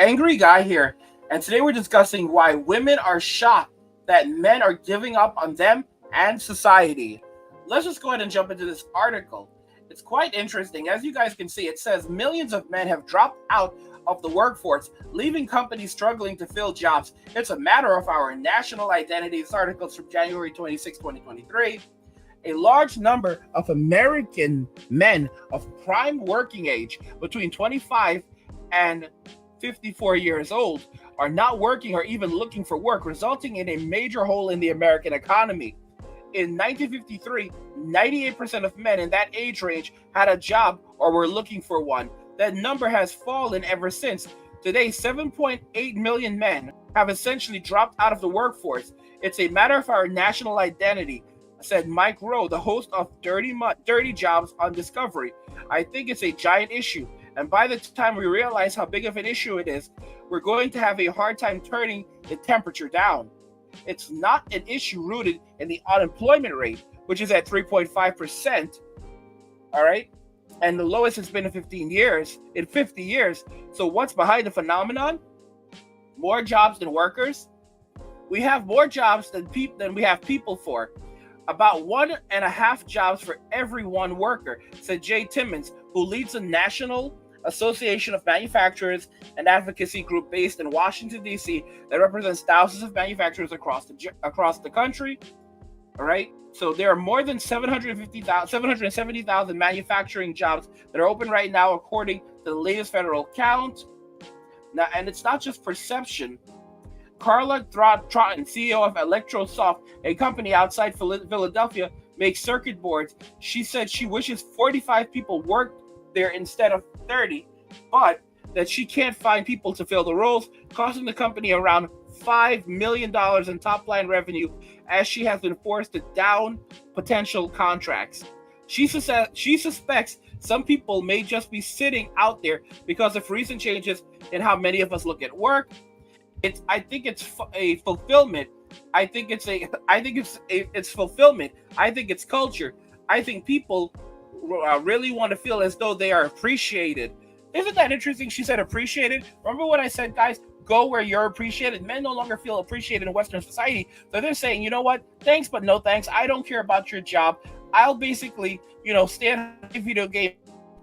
Angry Guy here, and today we're discussing why women are shocked that men are giving up on them and society. Let's just go ahead and jump into this article. It's quite interesting. As you guys can see, it says millions of men have dropped out of the workforce, leaving companies struggling to fill jobs. It's a matter of our national identity. This article is from January 26, 2023. A large number of American men of prime working age between 25 and 54 years old are not working or even looking for work, resulting in a major hole in the American economy. In 1953, 98% of men in that age range had a job or were looking for one. That number has fallen ever since. Today, 7.8 million men have essentially dropped out of the workforce. It's a matter of our national identity, said Mike Rowe, the host of Dirty Jobs on Discovery. I think it's a giant issue, and by the time we realize how big of an issue it is, we're going to have a hard time turning the temperature down. It's not an issue rooted in the unemployment rate, which is at 3.5%, all right? And the lowest it's been in 50 years. So what's behind the phenomenon? More jobs than workers. We have more jobs than we have people for. About 1.5 jobs for every one worker, said Jay Timmons, who leads the National Association of Manufacturers and Advocacy Group based in Washington, D.C. that represents thousands of manufacturers across the country. All right. So there are more than 770,000 manufacturing jobs that are open right now, according to the latest federal count. Now, and it's not just perception. Carla Troughton, CEO of Electrosoft, a company outside Philadelphia, makes circuit boards. She said she wishes 45 people worked there instead of 30, but that she can't find people to fill the roles, costing the company around $5 million in top-line revenue, as she has been forced to down potential contracts. She suspects some people may just be sitting out there because of recent changes in how many of us look at work. I think it's a fulfillment. I think it's fulfillment. I think it's culture. I think people really want to feel as though they are appreciated. Isn't that interesting? She said appreciated. Remember what I said, guys? Go where you're appreciated. Men no longer feel appreciated in Western society. So they're saying, you know what? Thanks, but no thanks. I don't care about your job. I'll basically, stay on a video game,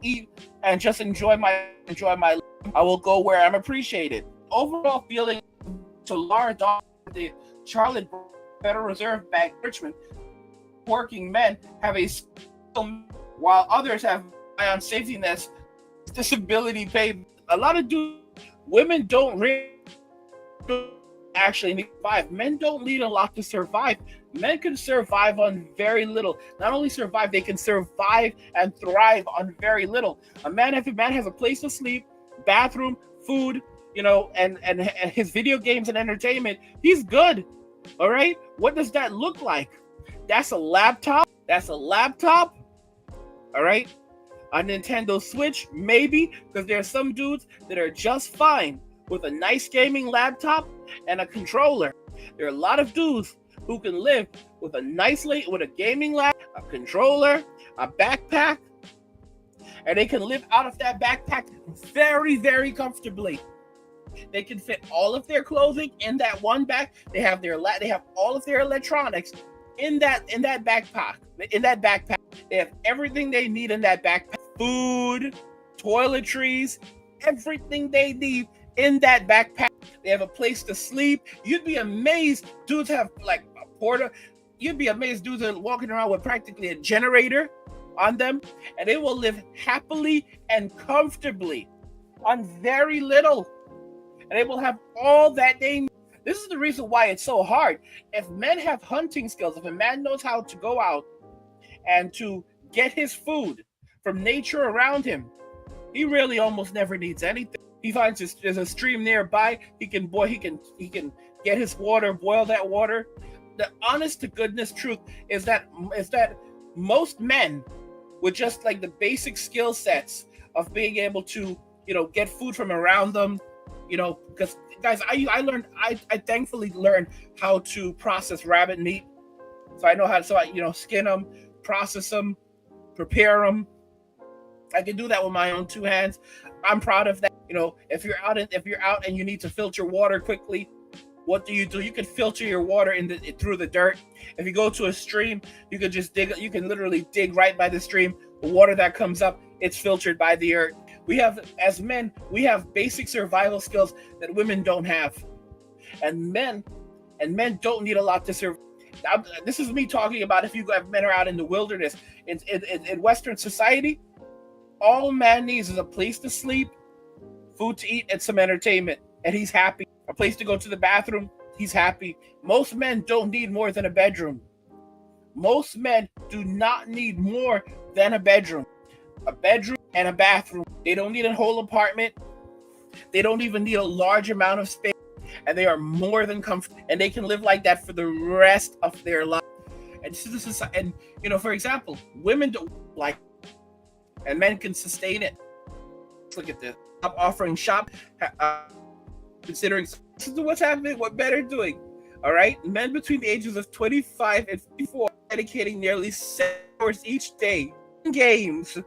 eat, and just enjoy my life. I will go where I'm appreciated. Overall feeling to Laura Dawn, the Charlotte Federal Reserve Bank, Richmond, working men have a skill, while others have on safety nets, disability pay. A lot of women don't really actually need to survive. Men don't need a lot to survive. Men can survive on very little. Not only survive, they can survive and thrive on very little. If a man has a place to sleep, bathroom, food, and his video games and entertainment, he's good. All right. What does that look like? That's a laptop. All right. A Nintendo Switch, maybe, because there are some dudes that are just fine with a nice gaming laptop and a controller. There are a lot of dudes who can live with a gaming laptop, a controller, a backpack, and they can live out of that backpack very, very comfortably. They can fit all of their clothing in that one bag. They have all of their electronics in that backpack. They have everything they need in that backpack. Food, toiletries, everything they need in that backpack. They have a place to sleep. You'd be amazed. Dudes have like a porta. You'd be amazed. Dudes are walking around with practically a generator on them, and they will live happily and comfortably on very little. And they will have all that they need. This is the reason why it's so hard. If men have hunting skills, if a man knows how to go out and to get his food from nature around him, he really almost never needs anything. He finds there's a stream nearby. He can get his water, boil that water. The honest to goodness truth is that most men with just like the basic skill sets of being able to get food from around them, because guys, I thankfully learned how to process rabbit meat, so I know how to skin them, process them, prepare them. I can do that with my own two hands. I'm proud of that. If you're out and you need to filter water quickly, what do? You can filter your water through the dirt. If you go to a stream, you can just dig. You can literally dig right by the stream. The water that comes up, it's filtered by the earth. As men, we have basic survival skills that women don't have, and men don't need a lot to survive. This is me talking about if you have men are out in the wilderness in Western society. All man needs is a place to sleep, food to eat, and some entertainment, and he's happy. A place to go to the bathroom, he's happy. Most men don't need more than a bedroom. Most men do not need more than a bedroom and a bathroom. They don't need a whole apartment. They don't even need a large amount of space, and they are more than comfortable, and they can live like that for the rest of their life. And for example, women don't like, and men can sustain it. Let's look at this. Stop offering considering what's happening, what men are doing. All right, men between the ages of 25 and 54 dedicating nearly 7 hours each day in games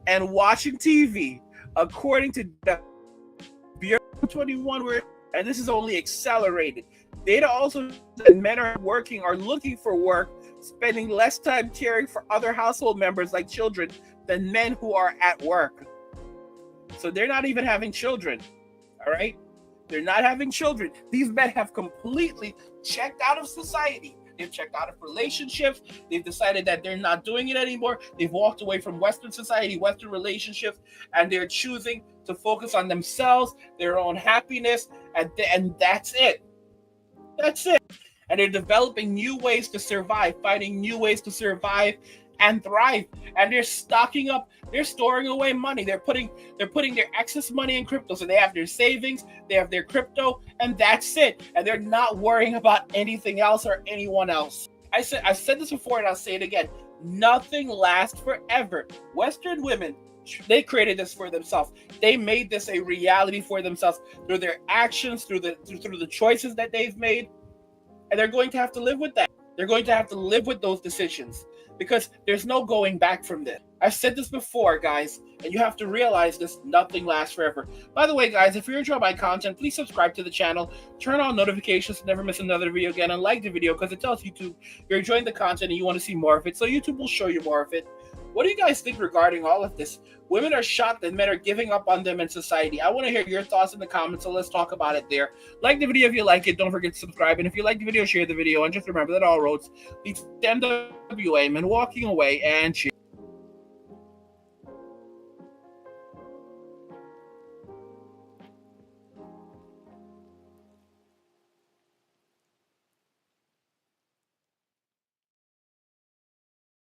and watching TV, according to the Bureau 21, and this is only accelerated. Data also shows that men are looking for work, spending less time caring for other household members like children than men who are at work. So they're not even having children. All right? They're not having children. These men have completely checked out of society. They've checked out of relationships. They've decided that they're not doing it anymore. They've walked away from Western society, Western relationships, and they're choosing to focus on themselves, their own happiness, and that's it. That's it. And they're developing new ways to survive, finding new ways to survive and thrive. And they're stocking up, they're storing away money. They're putting their excess money in crypto. So they have their savings, they have their crypto, and that's it. And they're not worrying about anything else or anyone else. I've said this before and I'll say it again. Nothing lasts forever. Western women, they created this for themselves. They made this a reality for themselves through their actions, through the choices that they've made. And they're going to have to live with that. They're going to have to live with those decisions because there's no going back from this. I've said this before, guys, and you have to realize this: nothing lasts forever. By the way, guys, if you're enjoying my content, please subscribe to the channel, turn on notifications to never miss another video again, and like the video because it tells YouTube you're enjoying the content and you want to see more of it, so YouTube will show you more of it. What do you guys think regarding all of this? Women are shocked that men are giving up on them in society. I want to hear your thoughts in the comments, so let's talk about it there. Like the video if you like it. Don't forget to subscribe. And if you like the video, share the video. And just remember that all roads lead to MWA, and walking away and cheers.